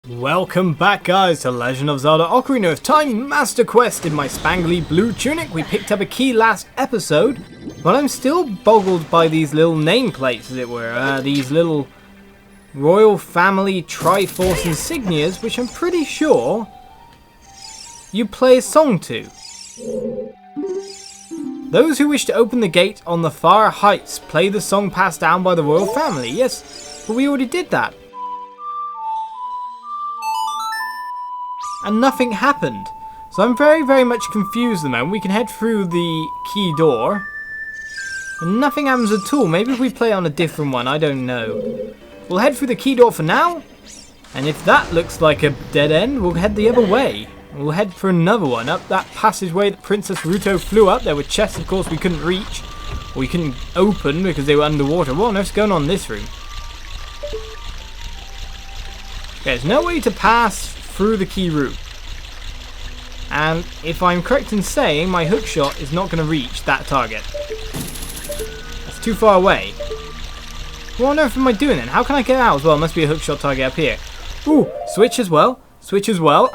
Welcome back, guys, to Legend of Zelda Ocarina of Time Master Quest. In my spangly blue tunic, we picked up a key last episode, but I'm still boggled by these little nameplates, as it were. These little royal family triforce insignias, which I'm pretty sure you play a song to. Those who wish to open the gate on the far heights play the song passed down by the royal family. Yes, but we already did that. And nothing happened. So I'm very much confused at the moment. We can head through the key door. And nothing happens at all. Maybe if we play on a different one, I don't know. We'll head through the key door for now. And if that looks like a dead end, we'll head the other way. We'll head for another one. Up that passageway that Princess Ruto flew up. There were chests, of course, we couldn't reach. Or we couldn't open because they were underwater. What on earth's going on in this room? There's no way to pass through the key room. And if I'm correct in saying, my hookshot is not going to reach that target. That's too far away. What on earth am I doing then? How can I get out as well? Must be a hookshot target up here. Ooh, switch as well. Switch as well.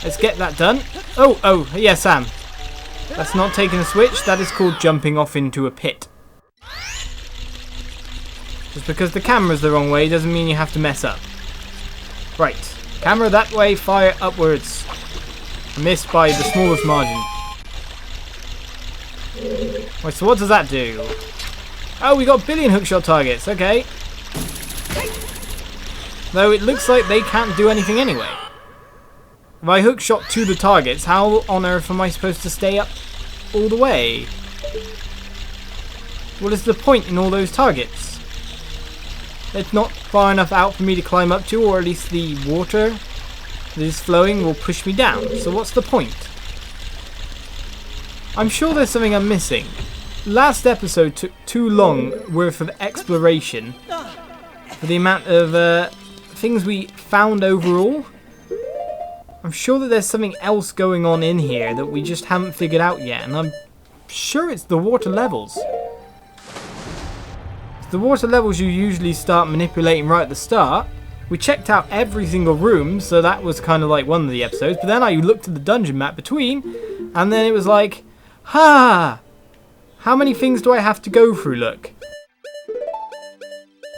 Let's get that done. Oh, yeah, Sam. That's not taking a switch. That is called jumping off into a pit. Just because the camera's the wrong way doesn't mean you have to mess up. Right. Camera that way, fire upwards. Missed by the smallest margin. Wait, so what does that do? Oh, we got a billion hookshot targets. Okay. Though it looks like they can't do anything anyway. If I hookshot to the targets, how on earth am I supposed to stay up all the way? What is the point in all those targets? It's not far enough out for me to climb up to, or at least the water that is flowing will push me down. So what's the point? I'm sure there's something I'm missing. Last episode took too long worth of exploration for the amount of things we found overall. I'm sure that there's something else going on in here that we just haven't figured out yet, and I'm sure it's the water levels. The water levels you usually start manipulating right at the start. We checked out every single room, so that was kind of like one of the episodes. But then I looked at the dungeon map between, and then it was like, how many things do I have to go through, look?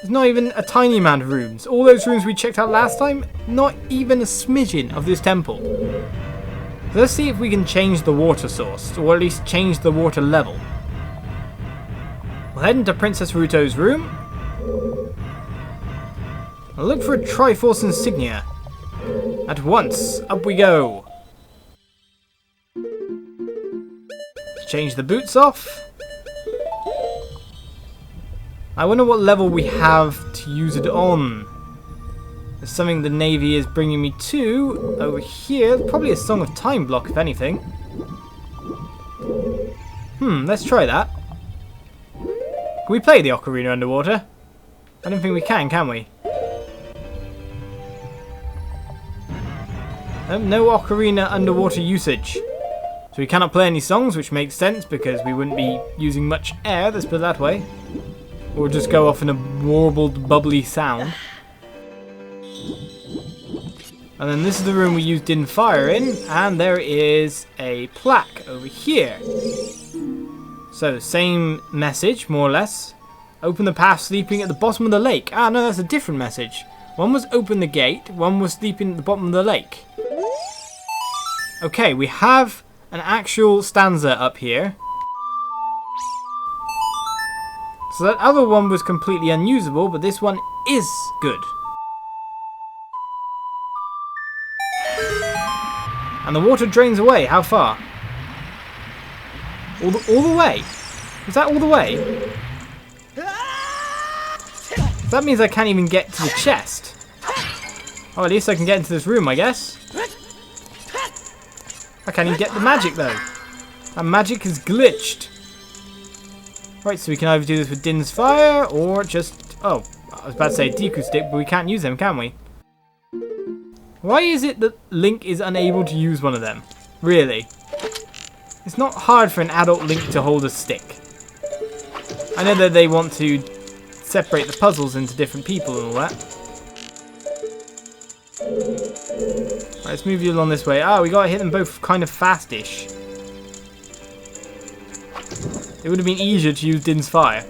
There's not even a tiny amount of rooms. All those rooms we checked out last time, not even a smidgen of this temple. So let's see if we can change the water source, or at least change the water level. We'll head into Princess Ruto's room. I'll look for a triforce insignia. At once, up we go. Change the boots off. I wonder what level we have to use it on. There's something the Navy is bringing me to over here. Probably a Song of Time block, if anything. Let's try that. Can we play the Ocarina underwater? I don't think we can we? No Ocarina underwater usage. So we cannot play any songs, which makes sense because we wouldn't be using much air, let's put it that way. Or just go off in a warbled, bubbly sound. And then this is the room we used Din Fire in, and there is a plaque over here. So, same message, more or less. Open the path sleeping at the bottom of the lake. Ah, no, that's a different message. One was open the gate, one was sleeping at the bottom of the lake. Okay, we have an actual stanza up here. So that other one was completely unusable, but this one is good. And the water drains away. How far? All the way? Is that all the way? That means I can't even get to the chest. Oh, at least I can get into this room, I guess. I can't even get the magic, though. That magic is glitched. Right, so we can either do this with Din's Fire, or just... Oh, I was about to say Deku Stick, but we can't use them, can we? Why is it that Link is unable to use one of them? Really? It's not hard for an adult Link to hold a stick. I know that they want to separate the puzzles into different people and all that. Right, let's move you along this way. Ah, we gotta hit them both kind of fast-ish. It would have been easier to use Din's fire.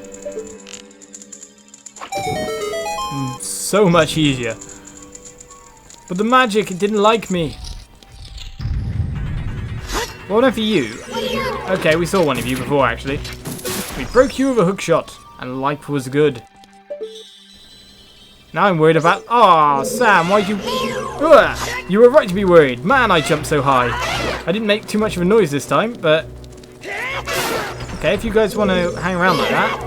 So much easier. But the magic, it didn't like me. What about for you? Okay, we saw one of you before, actually. We broke you with a hook shot, and life was good. Now I'm worried about... Aw, Sam, why'd you... Ugh, you were right to be worried. Man, I jumped so high. I didn't make too much of a noise this time, but... Okay, if you guys want to hang around like that.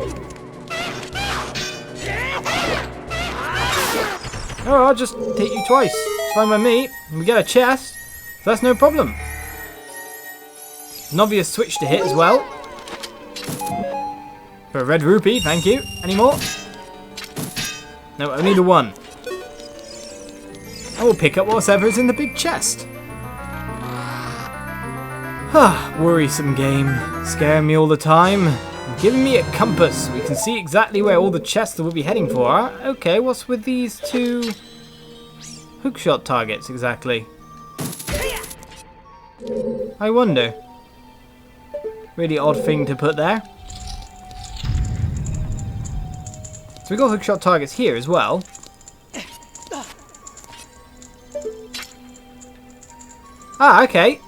Oh, I'll just hit you twice. It's fine by me. We get a chest, so that's no problem. An obvious switch to hit as well. For a red rupee, thank you. Any more? No, only the one. I will pick up whatever's in the big chest. Worrisome game. Scaring me all the time. Giving me a compass. We can see exactly where all the chests will be heading for are. Okay, what's with these two hookshot targets exactly? I wonder. Really odd thing to put there. So we got hookshot targets here as well. Ah, okay.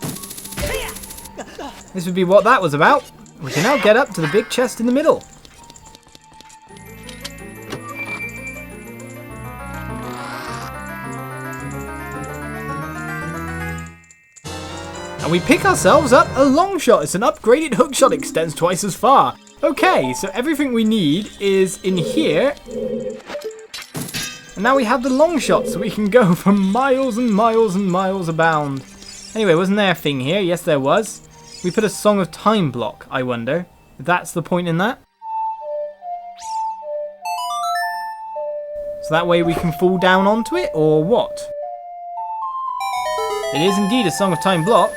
This would be what that was about. We can now get up to the big chest in the middle. And we pick ourselves up a Longshot. It's an upgraded hookshot, extends twice as far. Okay, so everything we need is in here. And now we have the Longshot, so we can go for miles and miles and miles abound. Anyway, wasn't there a thing here? Yes, there was. We put a Song of Time block, I wonder. If that's the point in that. So that way we can fall down onto it, or what? It is indeed a Song of Time block.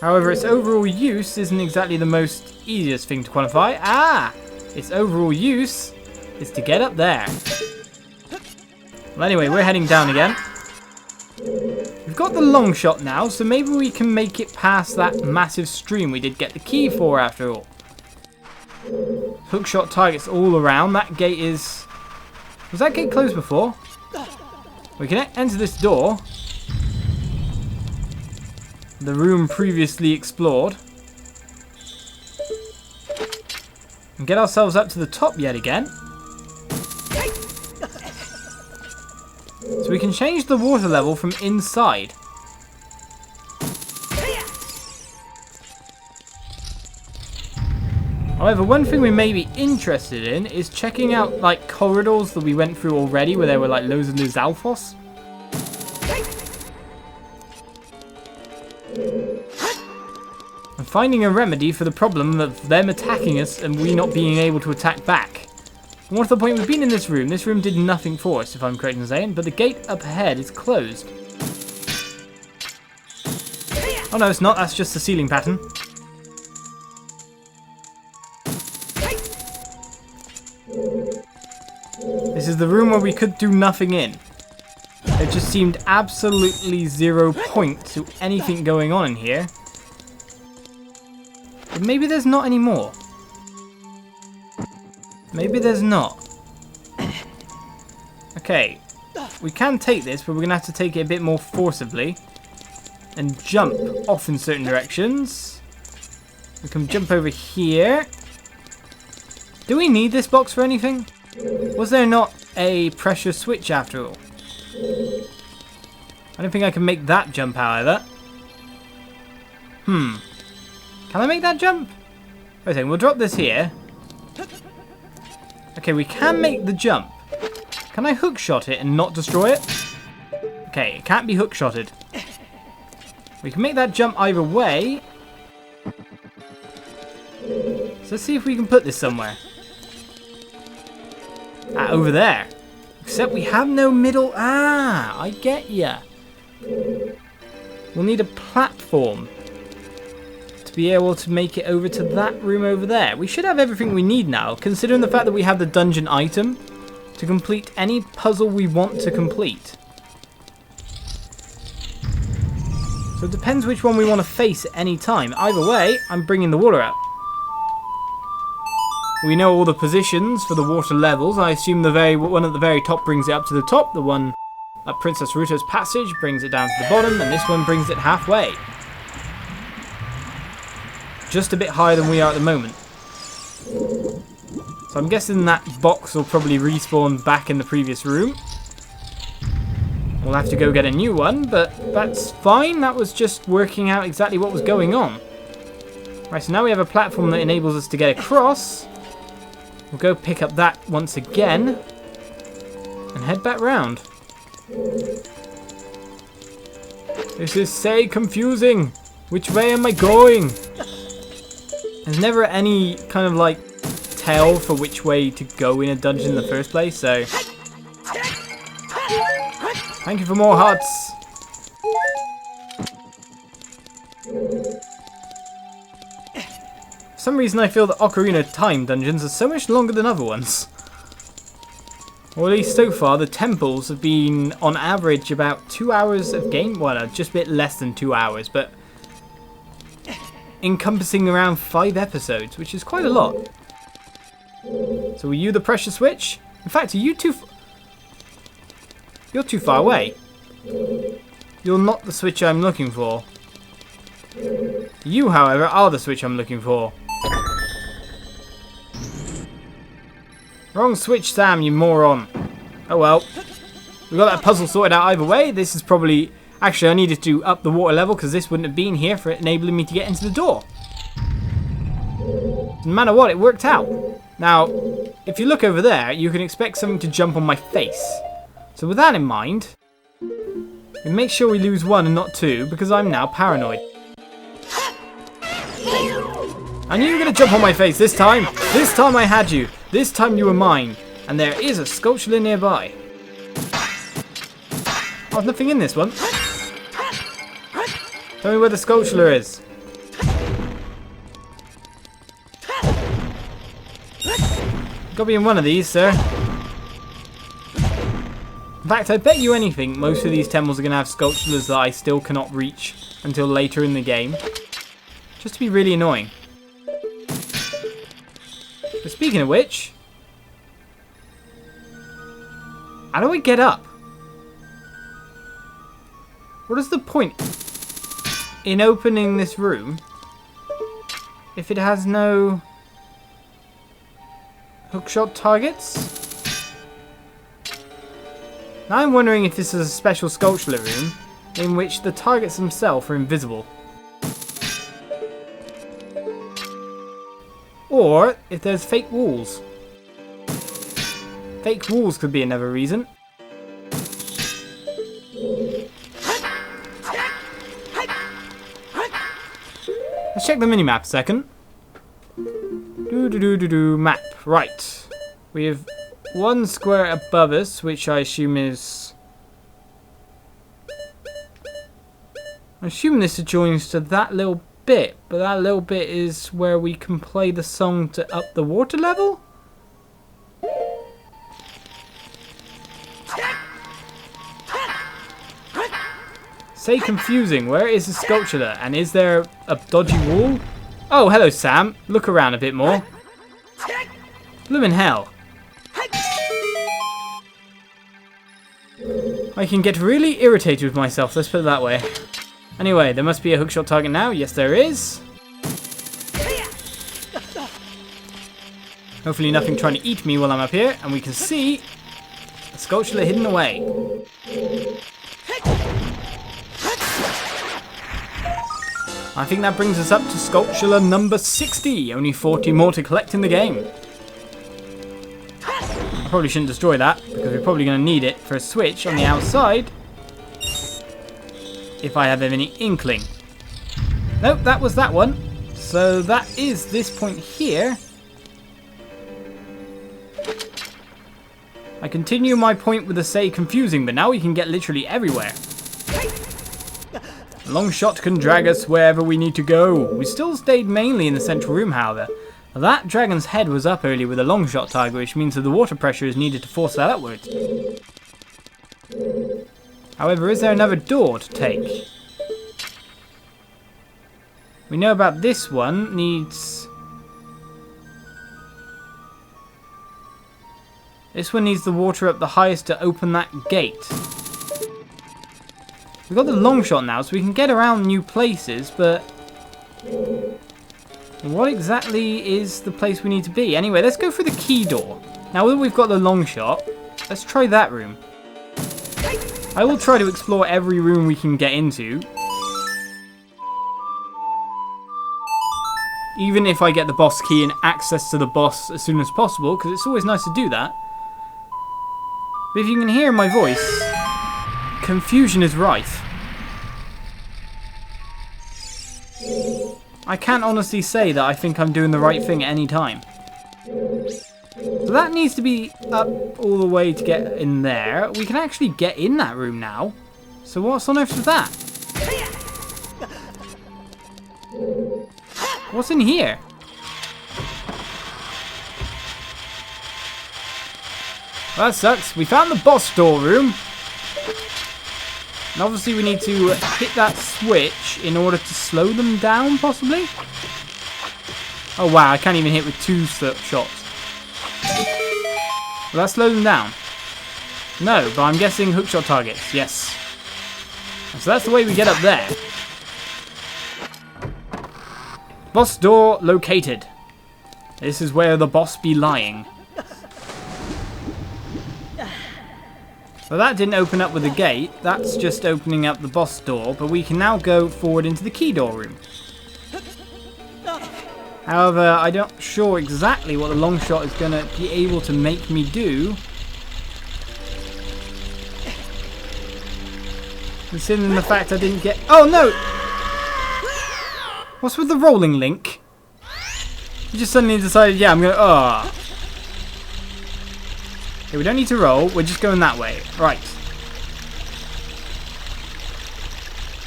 However, its overall use isn't exactly the most easiest thing to quantify. Ah! Its overall use is to get up there. Well, anyway, we're heading down again. We've got the Longshot now, so maybe we can make it past that massive stream we did get the key for after all. Hookshot targets all around. That gate is... Was that gate closed before? We can enter this door. The room previously explored. And get ourselves up to the top yet again. So we can change the water level from inside. However, one thing we may be interested in is checking out like corridors that we went through already where there were like loads of Stalfos. And finding a remedy for the problem of them attacking us and we not being able to attack back. And what's the point? We've been in this room. This room did nothing for us, if I'm correct in saying, but the gate up ahead is closed. Oh no, it's not. That's just the ceiling pattern. This is the room where we could do nothing in. There just seemed absolutely 0 point to anything going on in here. But maybe there's not any more. Maybe there's not. Okay, we can take this, but we're going to have to take it a bit more forcibly. And jump off in certain directions. We can jump over here. Do we need this box for anything? Was there not a pressure switch after all? I don't think I can make that jump out either. Can I make that jump? Wait a second, we'll drop this here. Okay, we can make the jump. Can I hookshot it and not destroy it? Okay, it can't be hookshotted. We can make that jump either way. So let's see if we can put this somewhere. Ah, over there. Except we have no middle... Ah, I get ya. We'll need a platform to be able to make it over to that room over there. We should have everything we need now, considering the fact that we have the dungeon item. to complete any puzzle we want to complete. So it depends which one we want to face at any time. Either way, I'm bringing the water up. We know all the positions for the water levels. I assume the one at the very top brings it up to the top. The one at Princess Ruto's Passage brings it down to the bottom. And this one brings it halfway. Just a bit higher than we are at the moment. So I'm guessing that box will probably respawn back in the previous room. We'll have to go get a new one, but that's fine. That was just working out exactly what was going on. Right, so now we have a platform that enables us to get across. We'll go pick up that once again and head back round. This is so confusing. Which way am I going? There's never any kind of like tell for which way to go in a dungeon in the first place, so thank you for more hearts. For some reason I feel that Ocarina time dungeons are so much longer than other ones. Or at least so far, the temples have been on average about 2 hours of game. Well, just a bit less than 2 hours, but encompassing around 5 episodes, which is quite a lot. So are you the pressure switch? In fact, are you You're too far away. You're not the switch I'm looking for. You, however, are the switch I'm looking for. Wrong switch, Sam, you moron. Oh well. We got that puzzle sorted out either way. This is probably... Actually, I needed to up the water level because this wouldn't have been here for enabling me to get into the door. No matter what, it worked out. Now, if you look over there, you can expect something to jump on my face. So with that in mind, we make sure we lose 1 and not 2 because I'm now paranoid. I knew you were going to jump on my face this time. This time I had you. This time you were mine. And there is a sculpture nearby. Oh, there's nothing in this one. Tell me where the sculpture is. Got to be in one of these, sir. In fact, I bet you anything, most of these temples are going to have sculptures that I still cannot reach until later in the game. Just to be really annoying. But speaking of which, how do I get up? What is the point in opening this room if it has no hookshot targets? Now I'm wondering if this is a special sculpture room in which the targets themselves are invisible. Or if there's fake walls. Fake walls could be another reason. Let's check the minimap a second. Map. Right. We have 1 square above us, which I assume is... I assume this adjoins to that little bit, but that little bit is where we can play the song to up the water level? Say confusing. Where is the sculpture? And is there a dodgy wall? Oh, hello, Sam. Look around a bit more. Bloomin' hell. I can get really irritated with myself, let's put it that way. Anyway, there must be a hookshot target now. Yes, there is. Hopefully nothing trying to eat me while I'm up here. And we can see the sculpture hidden away. I think that brings us up to sculpture number 60. Only 40 more to collect in the game. I probably shouldn't destroy that, because we're probably going to need it for a switch on the outside. If I have any inkling. Nope, that was that one. So that is this point here. I continue my point with the say confusing, but now we can get literally everywhere. Longshot can drag us wherever we need to go. We still stayed mainly in the central room, however. That dragon's head was up earlier with a Longshot target, which means that the water pressure is needed to force that upwards. However, is there another door to take? We know about this one. This one needs the water up the highest to open that gate. We've got the Longshot now, so we can get around new places, but what exactly is the place we need to be? Anyway, let's go for the key door. Now that we've got the Longshot, let's try that room. I will try to explore every room we can get into. Even if I get the boss key and access to the boss as soon as possible, because it's always nice to do that. But if you can hear my voice, confusion is rife. I can't honestly say that I think I'm doing the right thing at any time. So that needs to be up all the way to get in there. We can actually get in that room now. So what's on earth is that? What's in here? Well, that sucks. We found the boss storeroom. And obviously we need to hit that switch in order to slow them down, possibly? Oh wow, I can't even hit with 2 shots. Will that slow them down? No, but I'm guessing hookshot targets. Yes. So that's the way we get up there. Boss door located. This is where the boss be lying. So that didn't open up with the gate. That's just opening up the boss door. But we can now go forward into the key door room. However, I'm not sure exactly what the Longshot is going to be able to make me do. Considering the fact I didn't get... Oh no! What's with the rolling link? You just suddenly decided, yeah, I'm going to... Oh. Okay, we don't need to roll. We're just going that way. Right.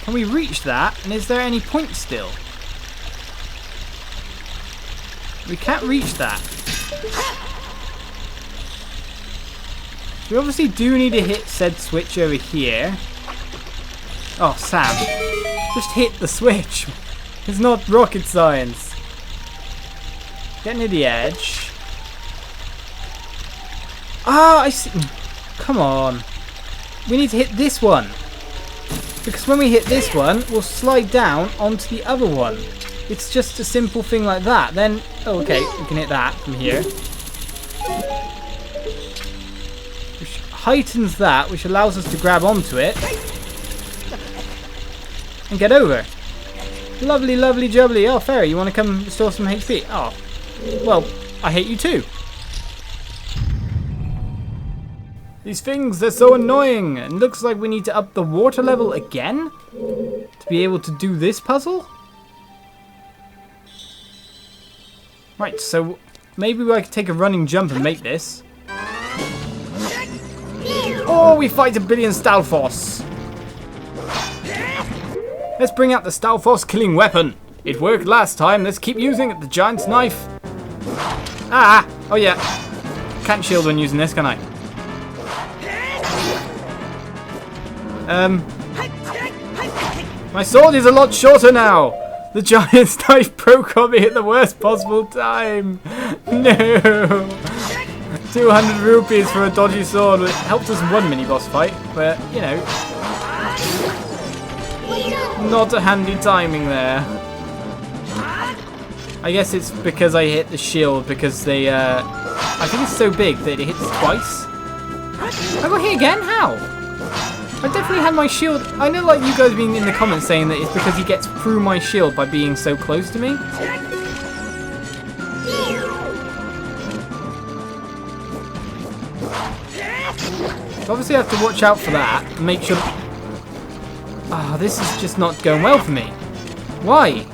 Can we reach that? And is there any point still? We can't reach that. We obviously do need to hit said switch over here. Oh, Sam. Just hit the switch. It's not rocket science. Get near the edge. Ah, I see. Come on. We need to hit this one. Because when we hit this one, we'll slide down onto the other one. It's just a simple thing like that. Then, oh, okay, we can hit that from here. Which heightens that, which allows us to grab onto it. And get over. Lovely, lovely, jubbly. Oh, Fairy, you want to come restore some HP? Oh, well, I hate you too. These things, they're so annoying. It looks like we need to up the water level again to be able to do this puzzle. Right, so maybe I could take a running jump and make this. Oh, we fight a billion Stalfos. Let's bring out the Stalfos killing weapon. It worked last time. Let's keep using it. The giant's knife. Ah! Oh yeah. Can't shield when using this, can I? My sword is a lot shorter now. The giant's knife broke on me at the worst possible time. No. 200 rupees for a dodgy sword. It helped us one mini-boss fight, but, you know. Not a handy timing there. I guess it's because I hit the shield, because they, I think it's so big that it hits twice. I got hit again? How? I definitely had my shield. I know, like, you guys being in the comments saying that it's because he gets through my shield by being so close to me. So obviously I have to watch out for that and make sure... Ah, this is just not going well for me. Why?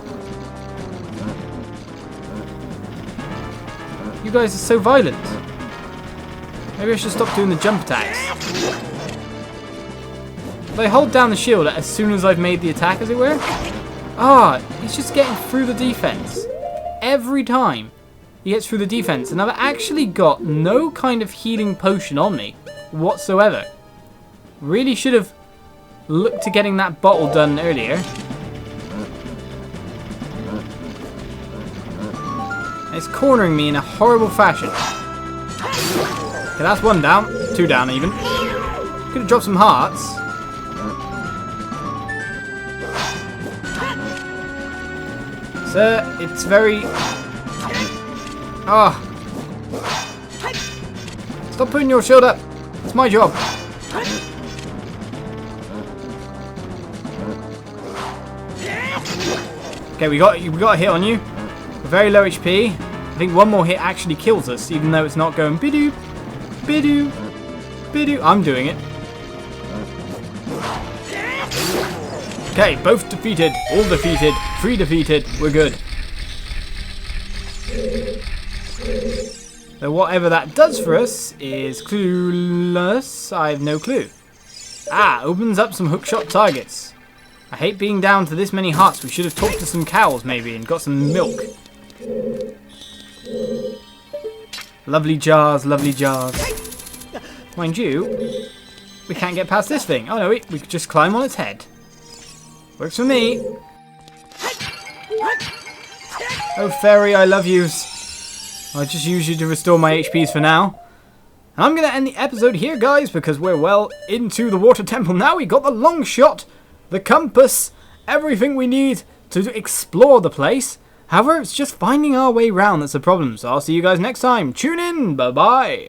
You guys are so violent. Maybe I should stop doing the jump attacks. If I hold down the shield as soon as I've made the attack, as it were. Ah, he's just getting through the defense. Every time. he gets through the defense. And I've actually got no kind of healing potion on me whatsoever. Really should have looked to getting that bottle done earlier. It's cornering me in a horrible fashion. Okay, that's one down. Two down even. Could have dropped some hearts. Sir, it's very... Ah. Stop putting your shield up. It's my job. Okay, we got a hit on you. We're very low HP. I think one more hit actually kills us, even though it's not going bidoo, bidoo, bidoo. I'm doing it. Okay, both defeated, all defeated, 3 defeated. We're good. So whatever that does for us is clueless. I have no clue. Ah, opens up some hookshot targets. I hate being down to this many hearts. We should have talked to some cows maybe and got some milk. Lovely jars, lovely jars. Mind you, we can't get past this thing. Oh no, we could just climb on its head. Works for me. Oh fairy, I love yous. I'll just use you to restore my HPs for now. And I'm going to end the episode here, guys, because we're well into the water temple now. We got the long shot, the compass, everything we need to explore the place. However, it's just finding our way round that's the problem. So I'll see you guys next time. Tune in. Bye-bye.